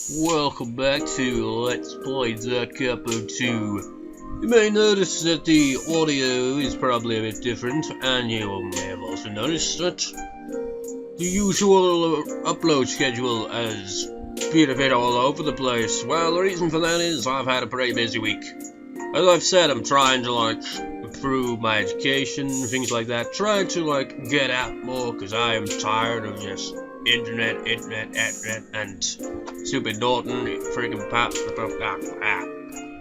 Welcome back to Let's Play the Capo 2. You may notice that the audio is probably a bit different, and you may have also noticed that the usual upload schedule has been a bit all over the place. Well, the reason for that is I've had a pretty busy week. As I've said, I'm trying to improve my education, things like that, trying to get out more, because I am tired of just internet, and stupid Norton, freaking pop.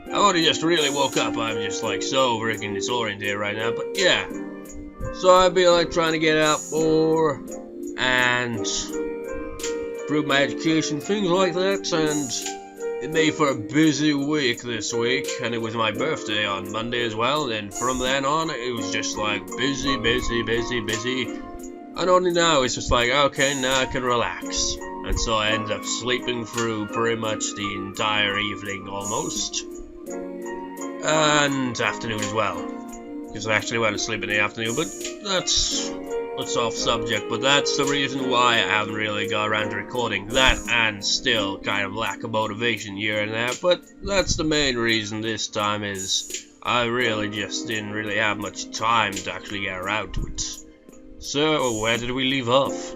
I only just really woke up. I'm just so freaking disoriented right now. But yeah, so I've been trying to get out more and improve my education, things like that. And it made for a busy week this week, and it was my birthday on Monday as well. And from then on, it was just busy. And only now it's just okay, now I can relax. And so I ended up sleeping through pretty much the entire evening almost. And afternoon as well. Because I actually went to sleep in the afternoon, but that's off subject. But that's the reason why I haven't really got around to recording that, and still kind of lack of motivation here and there. But that's the main reason this time, is I really just didn't really have much time to actually get around to it. So, where did we leave off?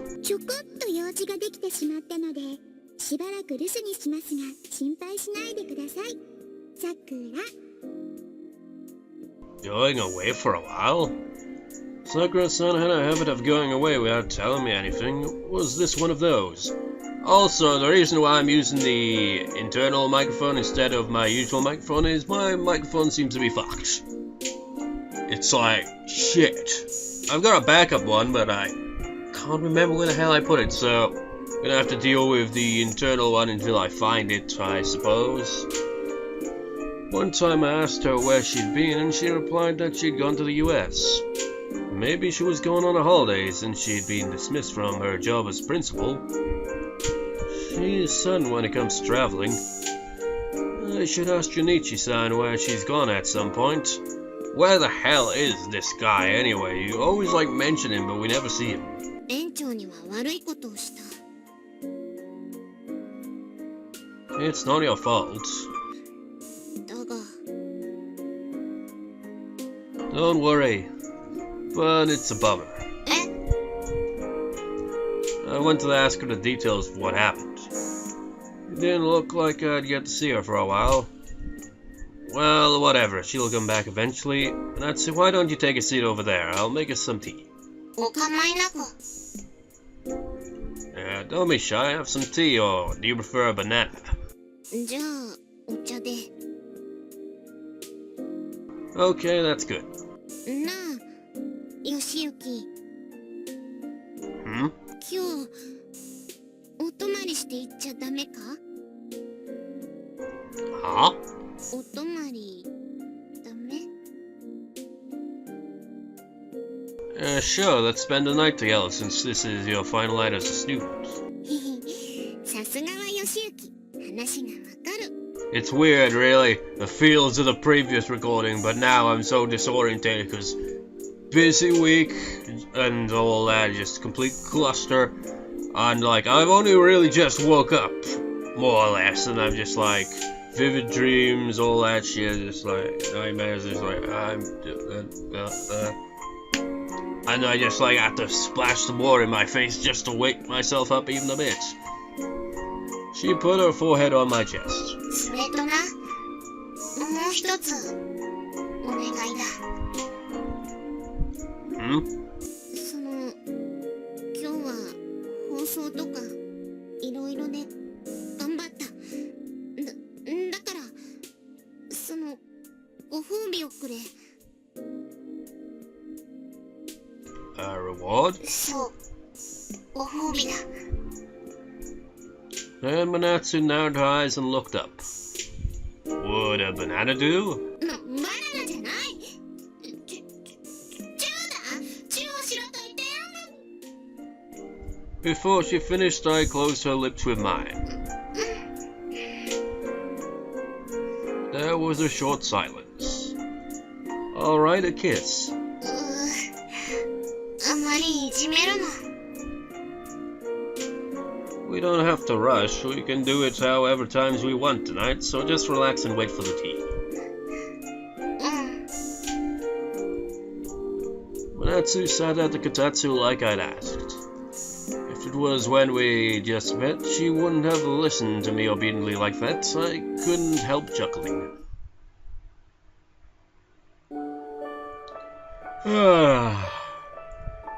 Going away for a while? Sakura-san had a habit of going away without telling me anything. Was this one of those? Also, the reason why I'm using the internal microphone instead of my usual microphone is my microphone seems to be fucked. It's shit. I've got a backup one, but I can't remember where the hell I put it, so I'm gonna have to deal with the internal one until I find it, I suppose. One time I asked her where she'd been, and she replied that she'd gone to the US. Maybe she was going on a holidays, and she'd been dismissed from her job as principal. She's sudden when it comes to traveling. I should ask Junichi-san where she's gone at some point. Where the hell is this guy anyway? You always mention him, but we never see him. It's not your fault. Don't worry, but it's a bummer. I went to ask her the details of what happened. It didn't look like I'd get to see her for a while. Well, whatever, she'll come back eventually. Minatsu, why don't you take a seat over there? I'll make us some tea. Yeah, don't be shy, have some tea, or do you prefer a banana? Okay, that's good. Hmm? Huh? Sure, let's spend the night together since this is your final night as a student. It's weird, really, the feels of the previous recording, but now I'm so disorientated because busy week and all that, just complete cluster. And I've only really just woke up, more or less, and I'm just vivid dreams, all that shit, just nightmares, just and I just have to splash some water in my face just to wake myself up even a bit. She put her forehead on my chest. Hmm? A reward? And Minatsu narrowed her eyes and looked up. Would a banana do? Before she finished, I closed her lips with mine. There was a short silence. Alright, a kiss. We don't have to rush. We can do it however times we want tonight, so just relax and wait for the tea. Minatsu sat at the kotatsu like I'd asked. If it was when we just met, she wouldn't have listened to me obediently like that. I couldn't help chuckling.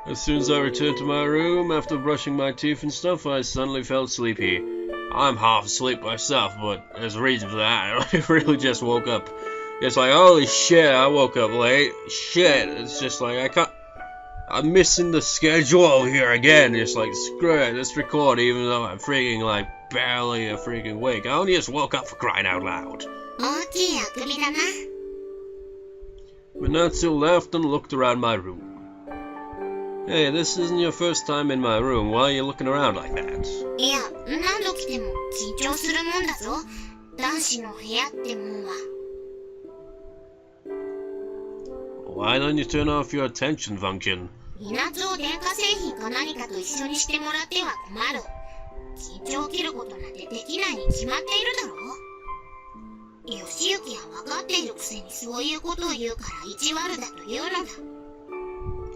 As soon as I returned to my room after brushing my teeth and stuff, I suddenly felt sleepy. I'm half asleep myself, but there's a reason for that. I really just woke up. It's like, holy shit, I woke up late. Shit, it's just like, I'm missing the schedule here again. It's like, screw it, let's record even though I'm freaking like barely a freaking awake. I only just woke up for crying out loud. Minatsu laughed and looked around my room. Hey, this isn't your first time in my room. Why are you looking around like that? Why don't you turn off your attention function?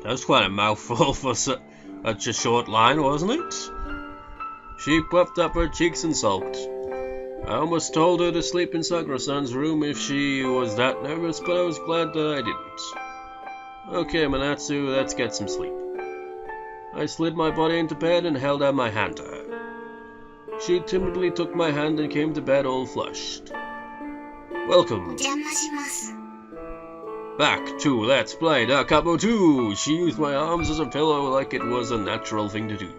That was quite a mouthful for such a short line, wasn't it? She puffed up her cheeks and sulked. I almost told her to sleep in Sakura-san's room if she was that nervous, but I was glad that I didn't. Okay, Minatsu, let's get some sleep. I slid my body into bed and held out my hand to her. She timidly took my hand and came to bed all flushed. Welcome. Back to Let's Play the Capo 2! She used my arms as a pillow like it was a natural thing to do.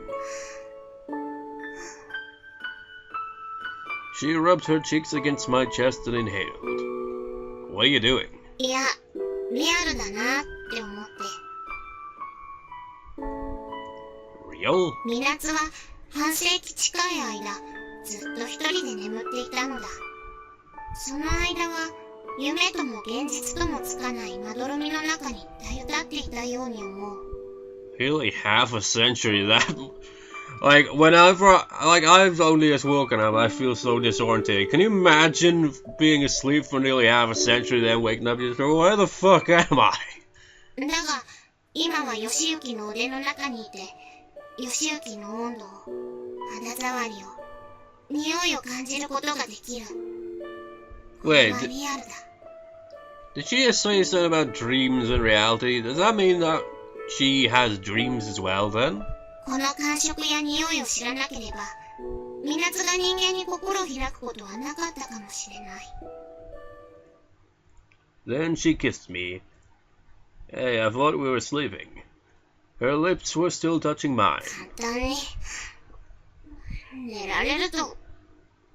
She rubbed her cheeks against my chest and inhaled. What are you doing? Real? 半世紀近い間、ずっと一人で眠っていたのだ。その間は、夢とも現実ともつかないまどろみの中にたゆたっていたように思う。Really, half a century that... Like, whenever... Like, I've only just woken up, I feel so disoriented. Can you imagine being asleep for nearly half a century, then waking up and just go, where the fuck am I? だが、今は義行の腕の中にいて、義行の温度を、肌触りを、匂いを感じることができる。Wait, did she just say something about dreams and reality? Does that mean that she has dreams as well, then? この感触や匂いを知らなければ、Minatsuが人間に心を開くことはなかったかもしれない。Then she kissed me. Hey, I thought we were sleeping. Her lips were still touching mine. 簡単に寝られると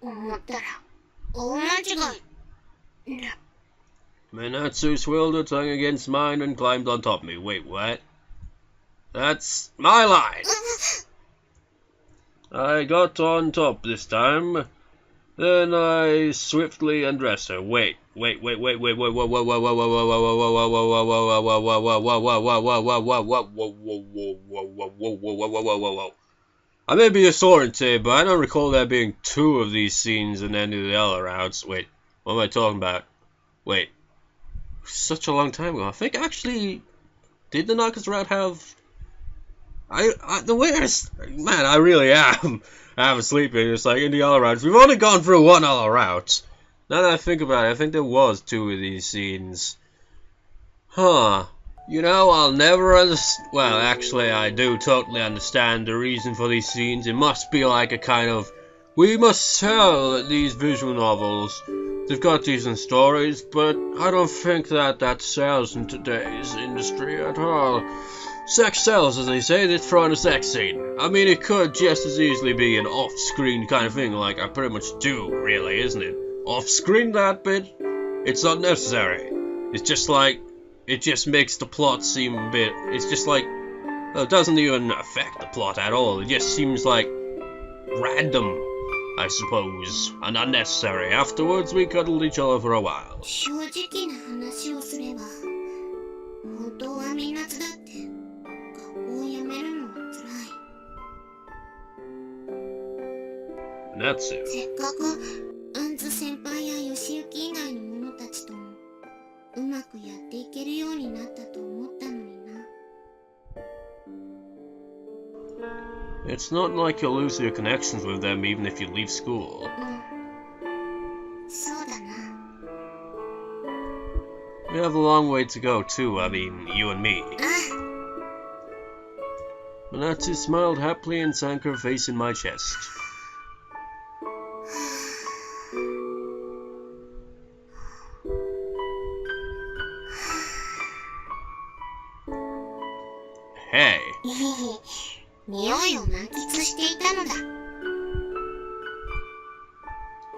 思ったら大間違い。Minatsu swirled her tongue against mine and climbed on top of me. Wait, what? That's my line! I got on top this time. Then I swiftly undressed her. Wait. I may be disoriented, but I don't recall there being two of these scenes and any of the other routes. Wait, what am I talking about? Wait, such a long time ago. I think actually, did the Nagas route have? The way man, I really am sleeping. It's like in the other routes, we've only gone through one other route. Now that I think about it, I think there was two of these scenes. Huh. You know, I'll never understand. Well, actually, I do totally understand the reason for these scenes. It must be like a kind of. We must tell that these visual novels, they've got decent stories, but I don't think that sells in today's industry at all. Sex sells, as they say. They throw in a sex scene. I mean, it could just as easily be an off-screen kind of thing, like I pretty much do, really, isn't it? Off-screen that bit? It's not necessary. It's just like. It just makes the plot seem a bit... It's just like... Well, it doesn't even affect the plot at all. It just seems like... random, I suppose. And unnecessary. Afterwards, we cuddled each other for a while. 正直な話をすれば、本当はMinatsuだって、学校を辞めるのは辛い。Minatsu. せっかくアンズ先輩やヨシユキ以外の者たちともうまくやっていけるようになったと思ったのにな。 It's not like you'll lose your connections with them even if you leave school. そうだな。 We have a long way to go too, I mean, you and me. あ Minatsu smiled happily and sank her face in my chest. Hey. 匂いを満喫していたのだ。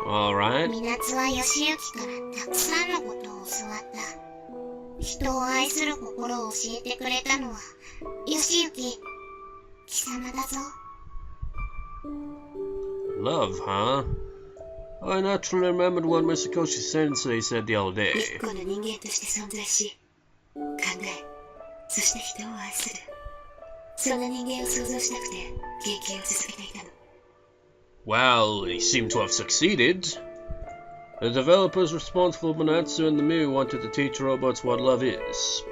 Alright. Minatsuはヨシユキからたくさんのことを教わった。人を愛する心を教えてくれたのはヨシユキ、貴様だぞ。 Love, huh? I naturally remembered what Misakoshi Sensei said the other day. 一個の人間として存在し、考え、そして人を愛する。そんな人間を想像したくて研究を続けていたの。 Well, he seemed to have succeeded. The developers responsible for Minatsu and the Miu wanted to teach robots what love is.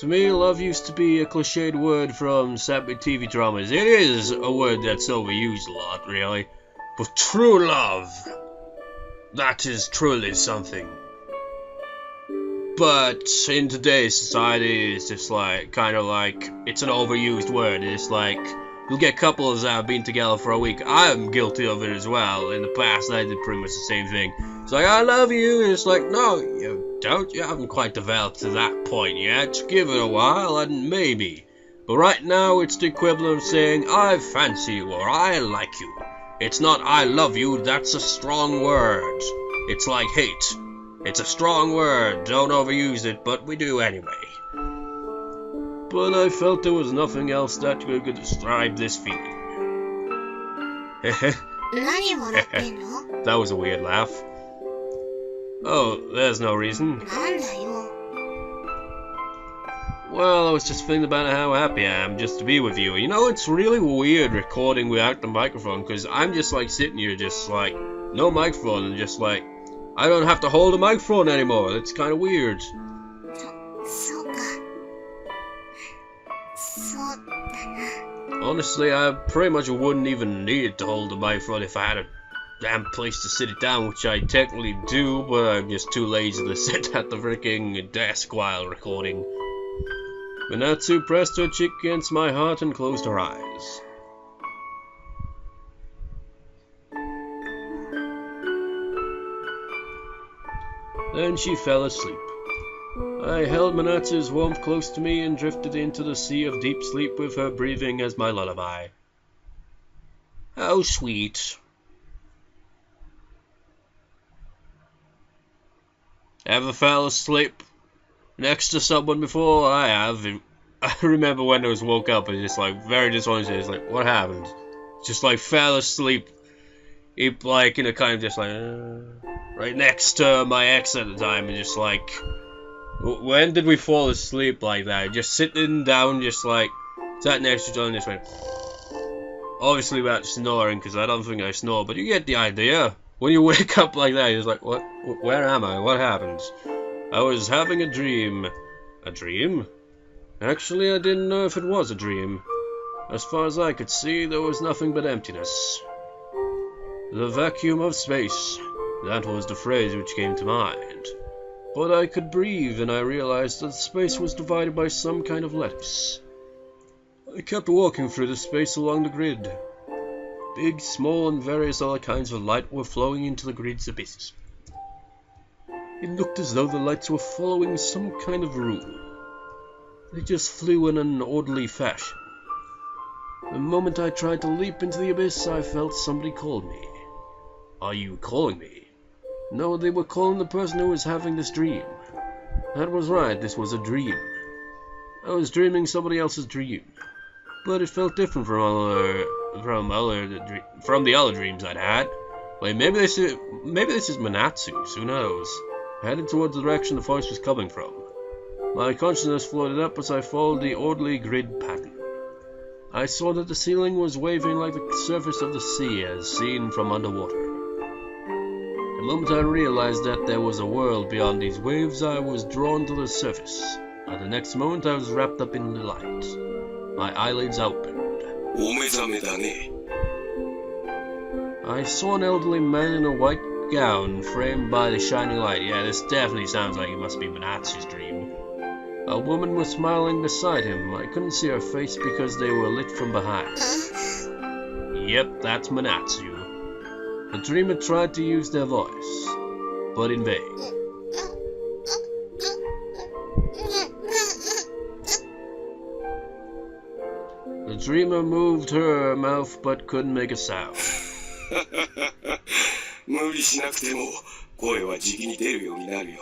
To me, love used to be a cliched word from sappy TV dramas. It is a word that's overused a lot, really. But true love, that is truly something. But in today's society, it's just like, kind of like, it's an overused word. It's like, you'll get couples that have been together for a week. I'm guilty of it as well. In the past, I did pretty much the same thing. It's like, I love you. And it's like, no, you don't. You haven't quite developed to that point yet. Give it a while and maybe. But right now, it's the equivalent of saying, I fancy you or I like you. It's not I love you. That's a strong word. It's like hate. It's a strong word. Don't overuse it, but we do anyway. But I felt there was nothing else that could describe this feeling. 何笑ってんの？ That was a weird laugh. Oh, there's no reason. なんだよ。 Well, I was just thinking about how happy I am just to be with you. You know, it's really weird recording without the microphone, because I'm just like sitting here just like, no microphone, and just like, I don't have to hold a microphone anymore. It's kind of weird. そうか。そうだな。 Honestly, I pretty much wouldn't even need to hold a microphone if I had a damn place to sit it down, which I technically do, but I'm just too lazy to sit at the freaking desk while recording. Minatsu pressed her cheek against my heart and closed her eyes. Then she fell asleep. I held Minatsu's warmth close to me and drifted into the sea of deep sleep with her breathing as my lullaby. How sweet. Ever fell asleep next to someone before? I have. I remember when I was woke up and just like very disoriented. It's like, what happened? Just like fell asleep. It like in a kind of just like right next to my ex at the time, and just like, when did we fall asleep like that? Just sitting down, just like sat next to each other and just went. Obviously without snoring, because I don't think I snore, but you get the idea. When you wake up like that, you're just like, what? Where am I? What happened? I was having a dream. A dream? Actually, I didn't know if it was a dream. As far as I could see, there was nothing but emptiness. The vacuum of space. That was the phrase which came to mind. But I could breathe, and I realized that space was divided by some kind of lattice. I kept walking through the space along the grid. Big, small, and various other kinds of light were flowing into the grid's abyss. It looked as though the lights were following some kind of rule. They just flew in an orderly fashion. The moment I tried to leap into the abyss, I felt somebody call me. Are you calling me? No, they were calling the person who was having this dream. That was right, this was a dream. I was dreaming somebody else's dream. But it felt different from the other dreams I'd had. Like maybe this is Minatsu's, who knows? Headed towards the direction the voice was coming from. My consciousness floated up as I followed the orderly grid pattern. I saw that the ceiling was waving like the surface of the sea as seen from underwater. The moment I realized that there was a world beyond these waves, I was drawn to the surface, and the next moment I was wrapped up in the light. My eyelids opened. I saw an elderly man in a white gown framed by the shining light. Yeah, this definitely sounds like it must be Minatsu's dream. A woman was smiling beside him. I couldn't see her face because they were lit from behind. Yep, that's Minatsu. The dreamer tried to use their voice, but in vain. The dreamer moved her mouth but couldn't make a sound. 無理しなくても声はじきに出るようになるよ。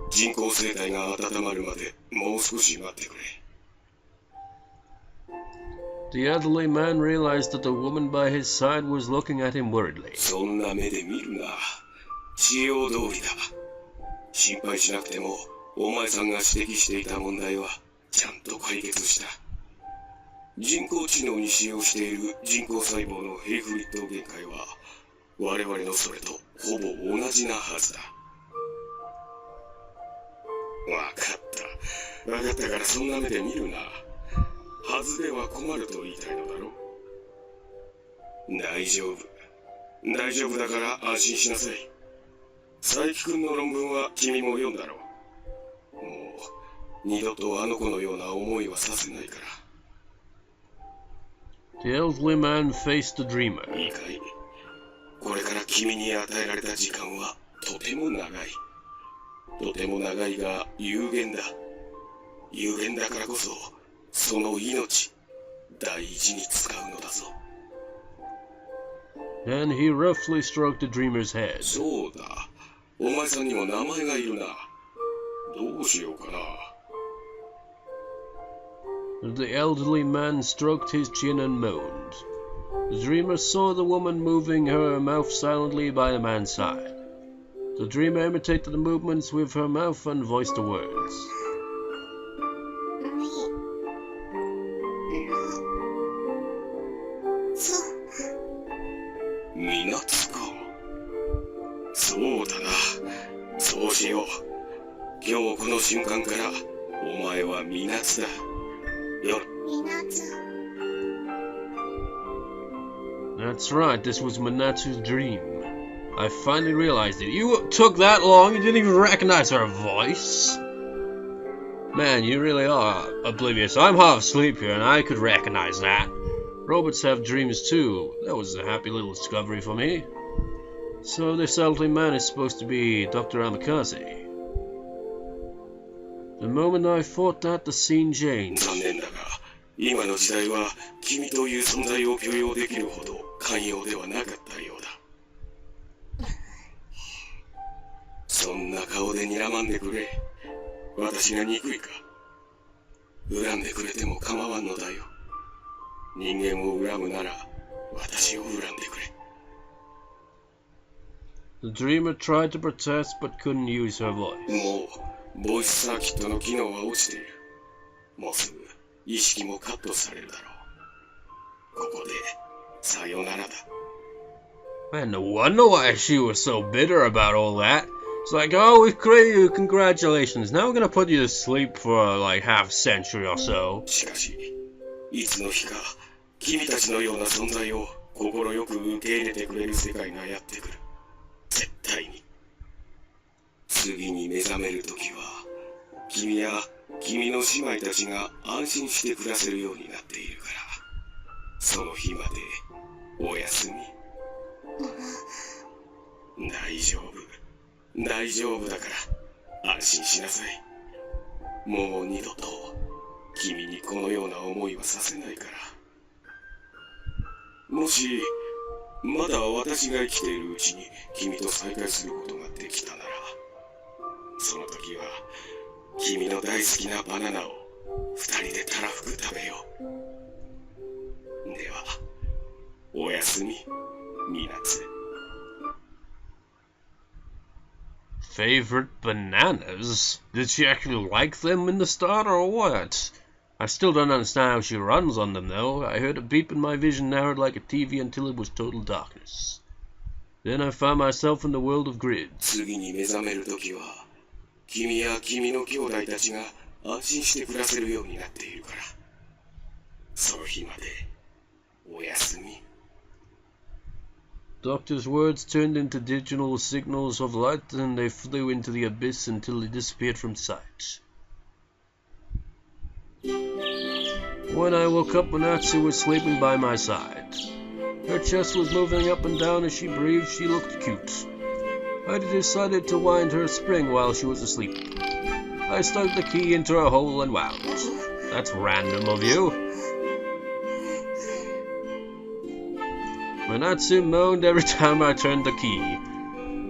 人工生態が温まるまでもう少し待ってくれ。The elderly man realized that the woman by his side was looking at him worriedly. そんな目で見るな。仕様通りだ。心配しなくてもお前さんが指摘していた問題はちゃんと解決した。人工知能に使用している人工細胞のヘイフリッド限界は我々のそれとほぼ同じなはずだ。わかったからそんな目で見るな。はずでは困ると言いたいのだろ。大丈夫だから安心しなさい。佐伯くんの論文は君も読んだろう。もう二度とあの子のような思いはさせないから。The elderly man faced the dreamer. いいかい。これから君に与えられた時間はとても長い。とても長いが有限だ。有限だからこそ、その命、大事に使うのだぞ。Then he roughly stroked the dreamer's head. そうだ。お前さんにも名前がいるな。どうしようかな。The elderly man stroked his chin and moaned. The dreamer saw the woman moving her mouth silently by the man's side. The dreamer imitated the movements with her mouth and voiced the words. Minatsuか。そうだな。そうしよう。今日この瞬間からお前はMinatsuだ。Minatsu. That's right, this was Minatsu's dream. I finally realized it. You took that long, you didn't even recognize her voice? Man, you really are oblivious. I'm half asleep here and I could recognize that. Robots have dreams too. That was a happy little discovery for me. So this elderly man is supposed to be Dr. Amikaze. The moment I thought that, the scene changed. 残念だが、今の時代は君という存在を許容できるほど寛容ではなかったようだ。そんな顔で睨まんでくれ。私が憎いか。恨んでくれても構わんのだよ。人間を恨むなら私を恨んでくれ。The dreamer tried to protest but couldn't use her voice. もうボイスサーキットの機能は落ちている。もうすぐ意識もカットされるだろう。ここでさよならだ。Man, no wonder why she was so bitter about all that. It's like, oh, we've created you, congratulations. Now we're gonna put you to sleep for like half a century or so. しかし、いつの日か君たちのような存在を心よく受け入れてくれる世界がやってくる。絶対に。次に目覚めるときは、君や君の姉妹たちが安心して暮らせるようになっているから、その日までおやすみ。大丈夫だから安心しなさい。もう二度と君にこのような思いはさせないから。もしまだ私が生きているうちに君と再会することができたなら、その時は君の大好きなバナナを二人でたらふく食べよう。ではおやすみ、Minatsu. Favorite bananas? Did she actually like them in the start or what? I still don't understand how she runs on them, though. I heard a beep and my vision narrowed like a TV until it was total darkness. Then I found myself in the world of grids. 次に目覚めるときは、君や君の兄弟たちが安心して暮らせるようになっているから。その日まで、おやすみ。Doctor's words turned into digital signals of light, and they flew into the abyss until they disappeared from sight. When I woke up, Minatsu was sleeping by my side. Her chest was moving up and down as she breathed. She looked cute. I decided to wind her spring while she was asleep. I stuck the key into her hole and wound. That's random of you. Minatsu moaned every time I turned the key.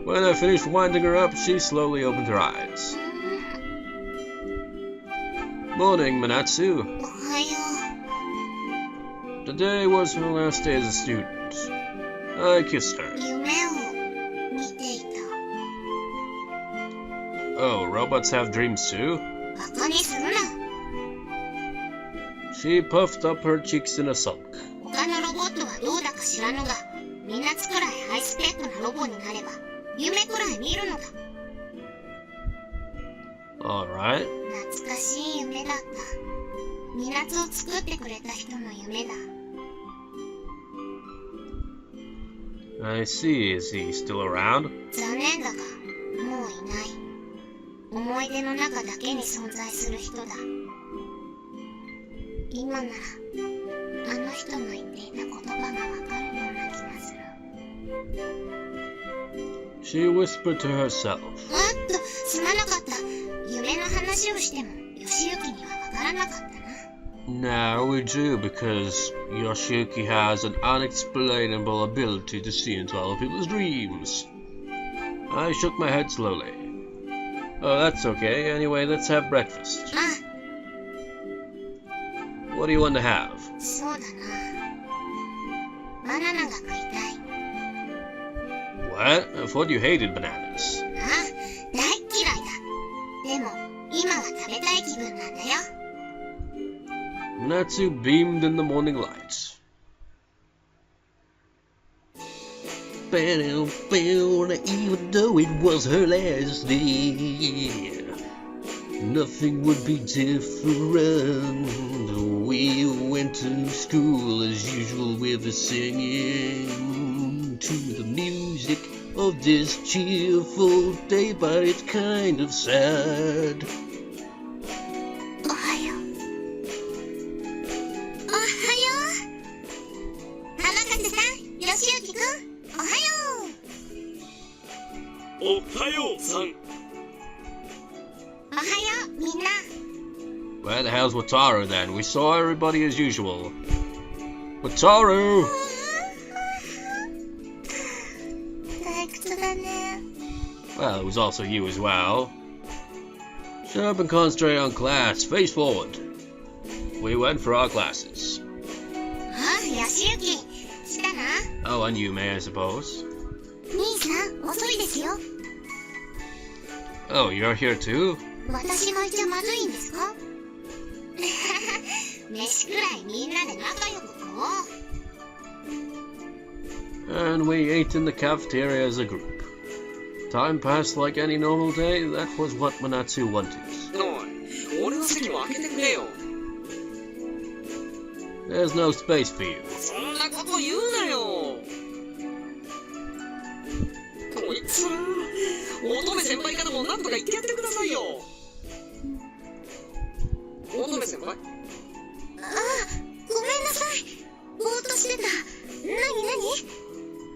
When I finished winding her up, she slowly opened her eyes. Morning, Minatsu. Today was her last day as a student. I kissed her. Oh, robots have dreams too? She puffed up her cheeks in a sulk. Alright. I see. Is he still around? She whispered to herself. Now we do, because Yoshiyuki has an unexplainable ability to see into other people's dreams. I shook my head slowly. Oh, that's okay. Anyway, let's have breakfast. What do you want to have? What? I thought you hated bananas. Minatsu beamed in the morning light. Even though it was her last day, nothing would be different. We went to school as usual with the singing to the music of this cheerful day, but it's kind of sad. Where the hell's Wataru then? We saw everybody as usual. Wataru! Well, it was also you as well. Shut up and concentrate on class. Face forward. We went for our classes. Oh, and you may, I suppose. Oh, you're here too? And we ate in the cafeteria as a group. Time passed like any normal day. That was what Minatsu wanted. There's no space for you.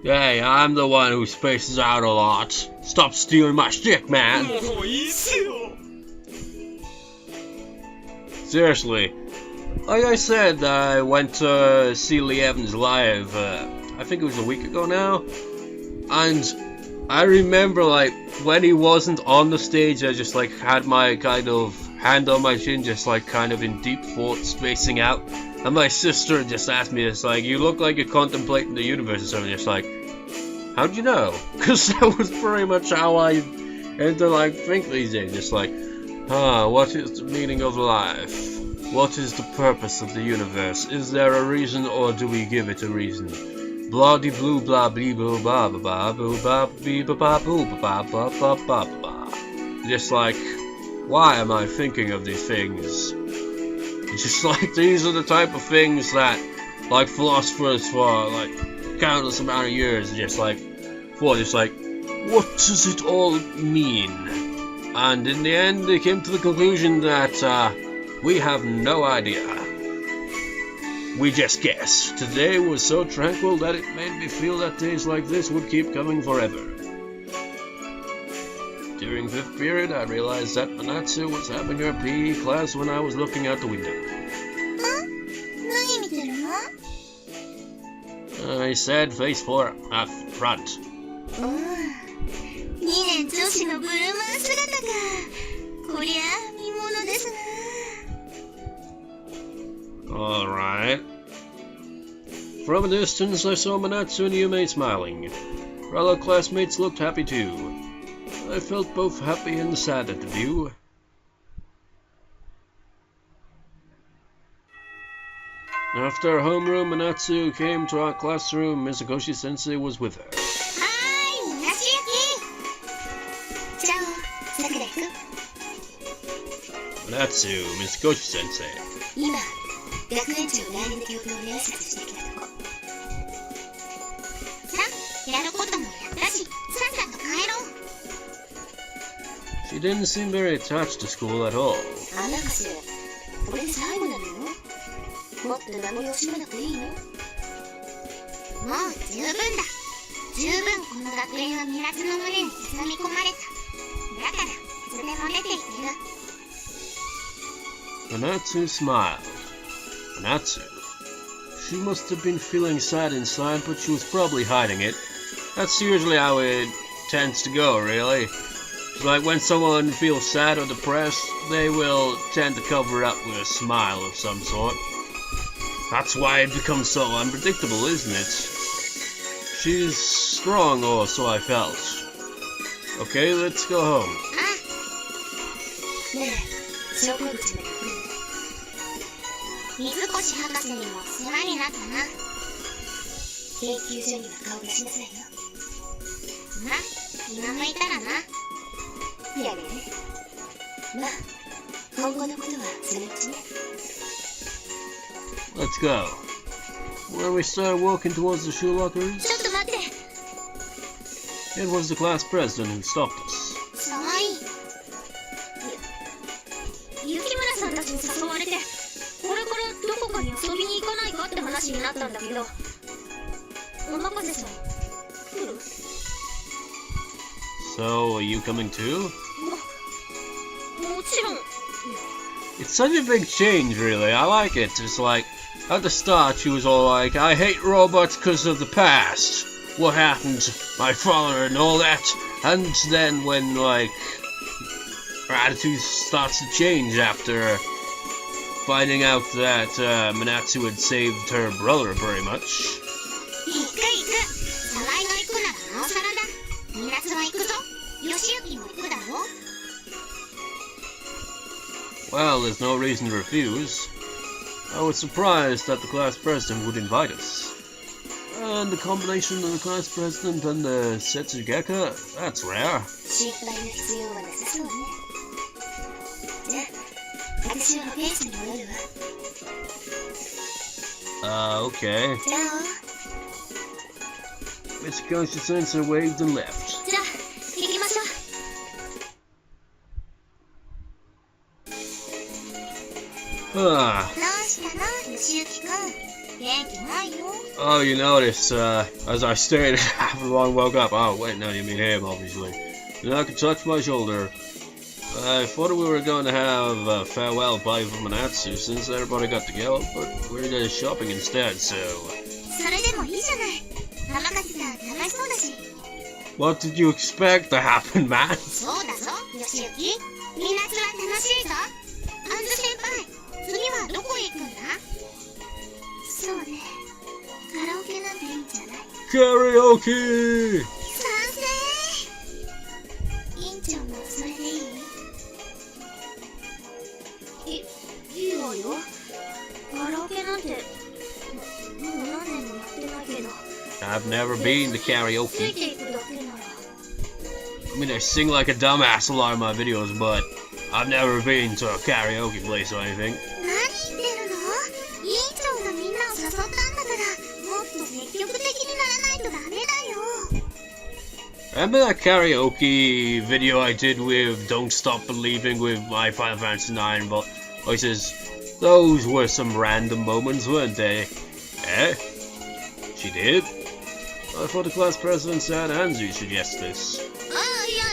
Hey, I'm the one who spaces out a lot. Stop stealing my shtick, man. Seriously. Like I said, I went to see Lee Evans live, I think it was a week ago now. And I remember, like, when he wasn't on the stage, I just, like, had my kind of hand on my chin, just, like, kind of in deep thought, spacing out. And my sister just asked me, it's like, you look like you're contemplating the universe or something. Just like, how'd you know? Because that was pretty much how I enter, like, think these days. Just like, what is the meaning of life? What is the purpose of the universe? Is there a reason, or do we give it a reason? Blah de blue blah blee boo ba ba ba boo ba bee ba ba boo ba ba ba ba ba ba. Just like, why am I thinking of these things? Just like these are the type of things that, like, philosophers for like countless amount of years just like what does it all mean? And in the end they came to the conclusion that we have no idea. We just guess. Today was so tranquil that it made me feel that days like this would keep coming forever. During 5th period, I realized that Minatsu was having her PE class when I was looking out the window. I said face front. 2年女子のブルーマン姿か。こりゃ見ものですな。 Alright. From a distance, I saw Minatsu and Yume smiling. Her other classmates looked happy too. I felt both happy and sad at the view. After homeroom, Minatsu came to our classroom. Mizukoshi-sensei was with her. Minatsu, Mizukoshi-sensei. 今、学園長来年の教頭に挨拶してきたとこ。さあ、やることもやったし、さっさと帰ろう。 She didn't seem very attached to school at all. あなたせ、これで最後なの？もっと名残惜しまなくていいの？もう十分だ。十分この学園はミラツの胸に刻み込まれた。だから、いつでも出ていける。 Minatsu smiled. Minatsu? She must have been feeling sad inside, but she was probably hiding it. That's usually how it tends to go, really. It's like when someone feels sad or depressed, they will tend to cover it up with a smile of some sort. That's why it becomes so unpredictable, isn't it? She's strong, or so I felt. Okay, let's go home. ねえ、証拠口まで来る。水越博士にも世話になったな。研究所には顔出しなさいよ。ま、気が向いたらな。やれね。ま、今後のことはそのうちね。Let's go. When we started walking towards the shoe lockers, ちょっと待って。 it was the class president who stopped us. さわい。雪村さんたちに誘われて、これからどこかに遊びに行かないかって話になったんだけど、お任せさん、来る？ So, are you coming too? もちろん。 It's such a big change, really. I like it. It's like, at the start, she was all like, I hate robots because of the past. What happened to my father and all that. And then when, like, her attitude starts to change after finding out that Minatsu had saved her brother very much. 行く行く。沢井が行くならなおさらだ。ミナツは行くぞ。義行も行くだろ。 Well, there's no reason to refuse. I was surprised that the class president would invite us. And the combination of the class president and the Setsugeka, that's rare. 心配の必要はなさそうね。じゃあ、私は保健室に戻るわ。Okay. じゃあ。 Mizukoshi-sensei waved and left. じゃあ、行きましょう。 Ah. どうしたの、義行くん。元気ないよ。 Oh, you notice, as I stared, everyone woke up. Oh, wait, no, you mean him, obviously. And I could touch my shoulder. I thought we were going to have a farewell party for Minatsu since everybody got together, but we're going shopping instead, so... それでもいいじゃない。浜風さん楽しそうだし。 What did you expect to happen, man? そうだぞ、義行。みなつは楽しいぞ。あんず先輩、次はどこへ行くんだ？そうね。カラオケなんていいんじゃない？ Karaoke! 賛成！委員長もそれでいい？いいわよ。I've never been to つい karaoke. ていくだけなら I mean, I sing like a dumbass a lot of my videos, but I've never been to a karaoke place or anything. 何言ってるの？委員長がみんなを誘ったんだからもっと積極的にならないとダメだよ。 Remember that karaoke video I did with Don't Stop Believing with my Final Fantasy 9 voices? Those were some random moments, weren't they? Eh? She did? I thought the class president said Anzu suggests this. ああ、いや、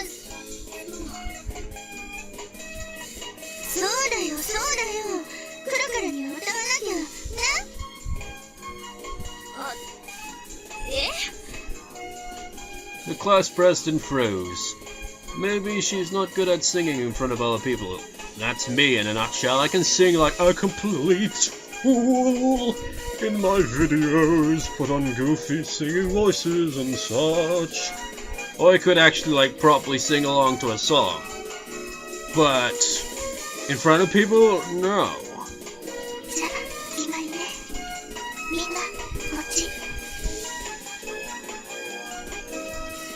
そうだよ、そうだよ。来るからには歌わなきゃ。ね？あ、The class president froze. Maybe she's not good at singing in front of other people. That's me in a nutshell. I can sing like a complete fool in my videos, put on goofy singing voices and such. Or I could actually like properly sing along to a song. But in front of people, no. じゃあ、今ね。みんな、こっち。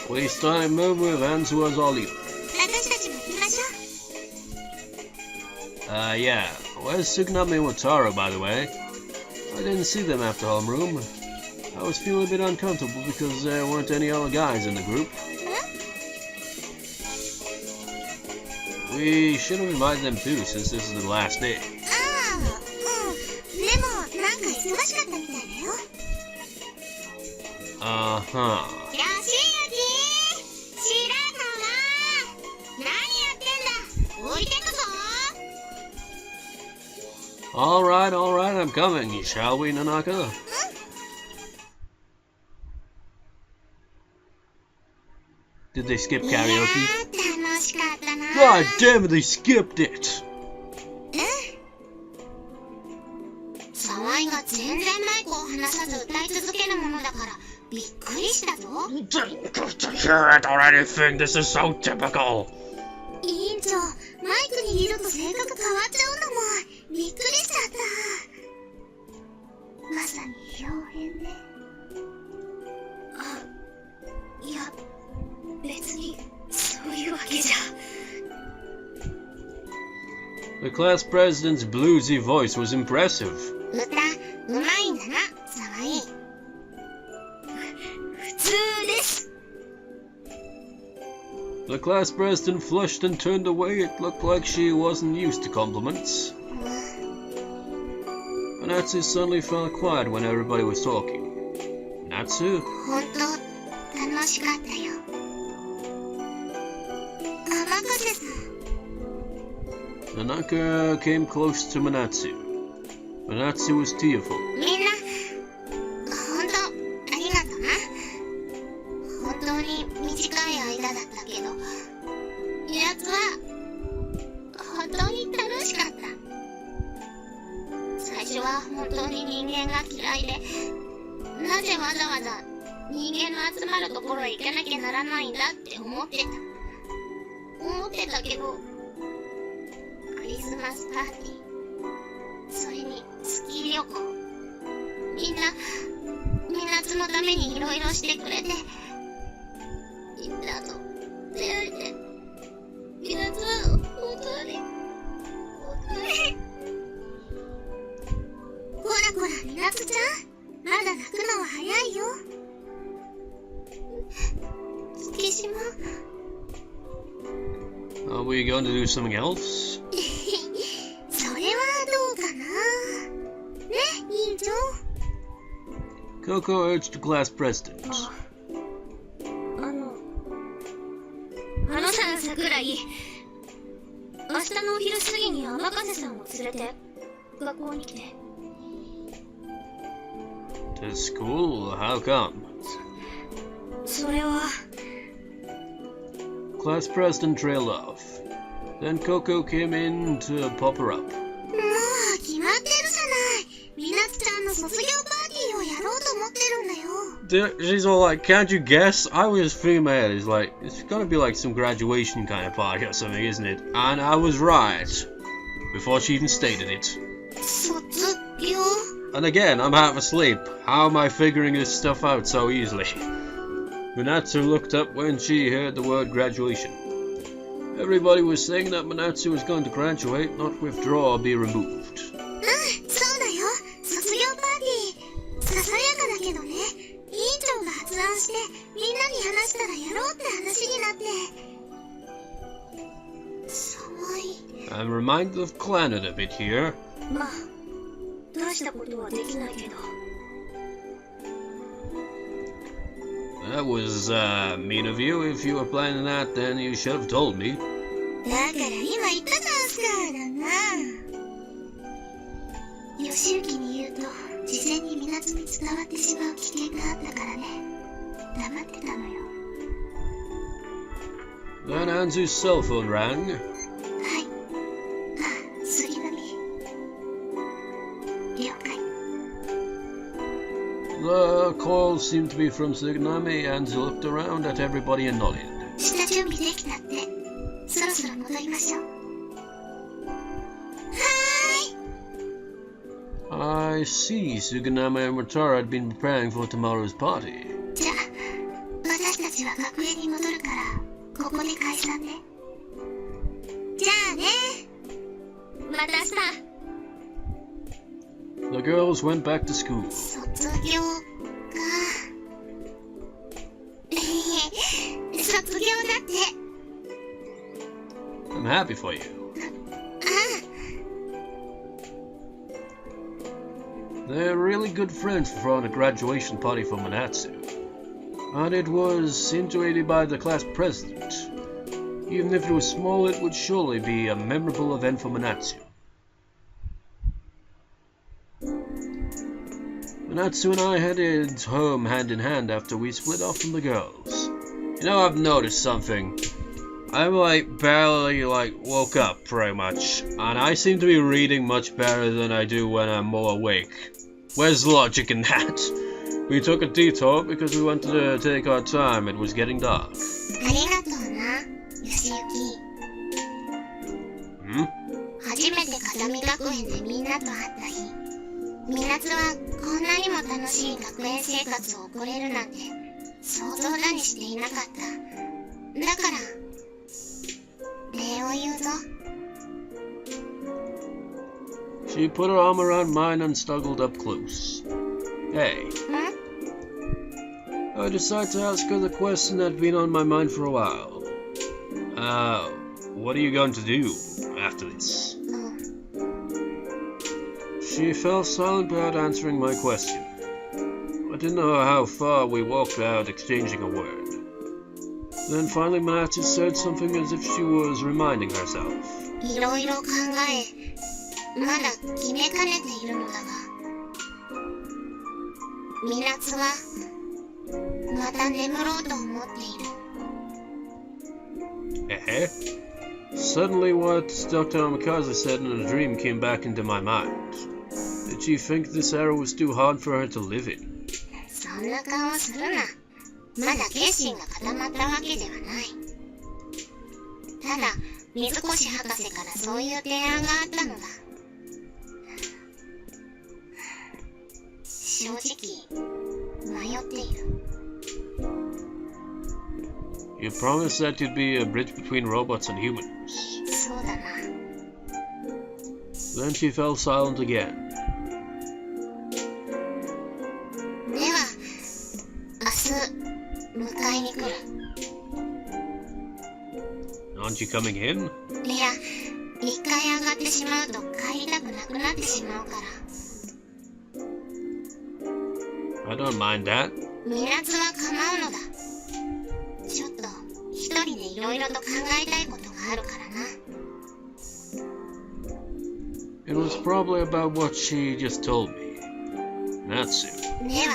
Waste time move with Anzu as our leader. 私たちも行きましょう。 Yeah. Where's Tsukunami and Wataru, by the way? I didn't see them after homeroom. I was feeling a bit uncomfortable because there weren't any other guys in the group. We should have invited them too, since this is the last day. ああ、うん。でも、なんか忙しかったみたいだよ。 Uh-huh. 吉行、白川、何やってんだ。置いてくぞ。 Alright, I'm coming. Shall we, Nanaka? Did they skip いや karaoke? ー、楽しかったな。 God damn it, they skipped it! 沢井が全然マイクを離さず歌い続けるものだからびっくりしたぞ。 Hear it or anything, this is so typical! 委員長、マイク握ると性格変わっちゃうんだもん。びっくりしちゃった。まさに表変ね。あ、いや、別にそういうわけじゃ。 The class president's bluesy voice was impressive. 歌、うまいんだな、沢井。普通です。 The class president flushed and turned away. It looked like she wasn't used to compliments. Minatsu suddenly felt quiet when everybody was talking. Minatsu? 本当、楽しかったよ。天風さん。 Nanaka came close to Minatsu. Minatsu was tearful. みんな、本当、ありがとな。本当に短い間だったけど、やつは、本当に楽しかった。最初は本当に人間が嫌いで、なぜわざわざ人間の集まるところへ行かなきゃならないんだって思ってたけど、クリスマスパーティー、それにスキー旅行、みんなMinatsuのためにいろいろしてくれて、みんなと出会えて、Minatsuは本当にこらこらMinatsuちゃん、まだ泣くのは早いよ。月島Are we going to do something else? それはどうかな。ね、委員長。 Coco urged the class president. あのさ、桜井。明日のお昼過ぎに天風さんを連れて学校に来て。 To school? How come? それは。 Class president trailed off. Then Coco came in to pop her up. もう決まってるじゃない。Minatsuちゃんの卒業パーティーをやろうと思ってるんだよ。 She's all like, can't you guess? I was thinking in my head, it's like, it's gonna be like some graduation kind of party or something, isn't it? And I was right. Before she even stated it. 卒業 And again, I'm half asleep. How am I figuring this stuff out so easily? Minatsu looked up when she heard the word graduation. Everybody was saying that Minatsu was going to graduate, not withdraw or be removed. そうだよ。卒業パーティー。ささやかだけどね。委員長が発案して、みんなに話したらやろうって話になって。そうい。I'm reminded of Planet a bit here. まあ、大したことはできないけど。That was mean of you. If you were planning that, then you should have told me. だから今言ったじゃんすか、旦那。義行に言うと、事前に港に伝わってしまう危険があったからね。黙ってたのよ。Then Anzu's cell phone rang. はい。あ、杉並。了解。The call seemed to be from Suganami. Anzu looked around at everybody and nodded. 下準備できたって。そろそろ戻りましょう。I see. Suganami and Matara had been preparing for tomorrow's party. じゃあ、私たちは学園に戻るから、ここで解散ね。じゃあね。また明日。 The girls went back to school. 卒業か。卒業だって。I'm happy for you. They're really good friends for throwing a graduation party for Minatsu. And it was initiated by the class president. Even if it was small, it would surely be a memorable event for Minatsu. Minatsu and I headed home hand in hand after we split off from the girls. You know, I've noticed something. I barely woke up pretty much, and I seem to be reading much better than I do when I'm more awake. Where's the logic in that? We took a detour because we wanted to take our time. It was getting dark. ありがとうな、義行。初めて風見学園でみんなと会った日、港はこんなにも楽しい学園生活を送れるなんて想像だにしていなかった。だから礼を言うぞ。 She put her arm around mine and snuggled up close. Hey. I decided to ask her the question that had been on my mind for a while. What are you going to do after this? She fell silent without answering my question. I didn't know how far we walked without exchanging a word. Then finally Minatsu said something as if she was reminding herself. いろいろ考え、まだ決めかねているのだが、港はまた眠ろうと思っている。Eh? Suddenly what Dr. Amikaze said in a dream came back into my mind. Did she think this era was too hard for her to live in? そんな顔するな。まだ決心が固まったわけではない。ただ、水越博士からそういう提案があったのだ。正直、迷っている。You promised that you'd be a bridge between robots and humans. そうだな。Then she fell silent again. では、明日、迎えに来る。Aren't you coming in? いや、一回上がってしまうと帰りたくなくなってしまうから。I don't mind that. 港は構うのだ。ちょっと一人でいろいろと考えたいことがあるからな。It was probably about what she just told me. Minatsu. では、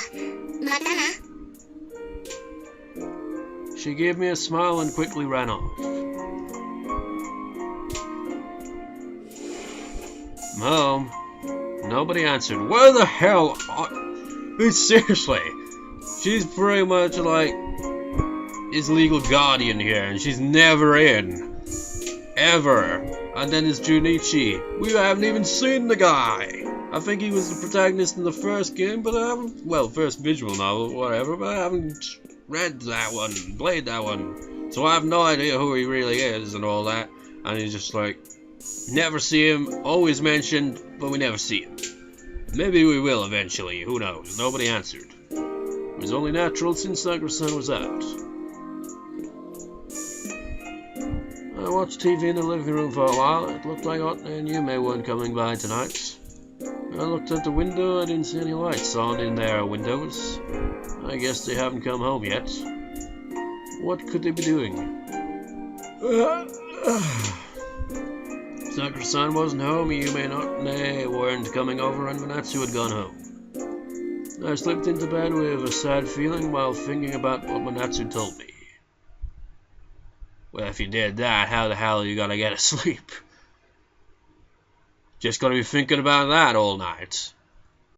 またな。She gave me a smile and quickly ran off. Home. Nobody answered. Where the hell are... Seriously. She's pretty much like his legal guardian here, and she's never in. Ever. And then there's Junichi. We haven't even seen the guy. I think he was the protagonist in the first game, but I haven't, well, first visual novel, whatever, but I haven't read that one, played that one. So I have no idea who he really is and all that. And he's just like, never see him, always mentioned, but we never see him. Maybe we will eventually, who knows? Nobody answered. It was only natural since Sakura-san was out. I watched TV in the living room for a while. It looked like Otne and Yume weren't coming by tonight. I looked at the window, I didn't see any lights on in their windows. I guess they haven't come home yet. What could they be doing? Sakura-san wasn't home, Yume and Otne weren't coming over, and Minatsu had gone home. I slipped into bed with a sad feeling while thinking about what Minatsu told me. Well, if you did that, how the hell are you gonna get to sleep? Just gonna be thinking about that all night.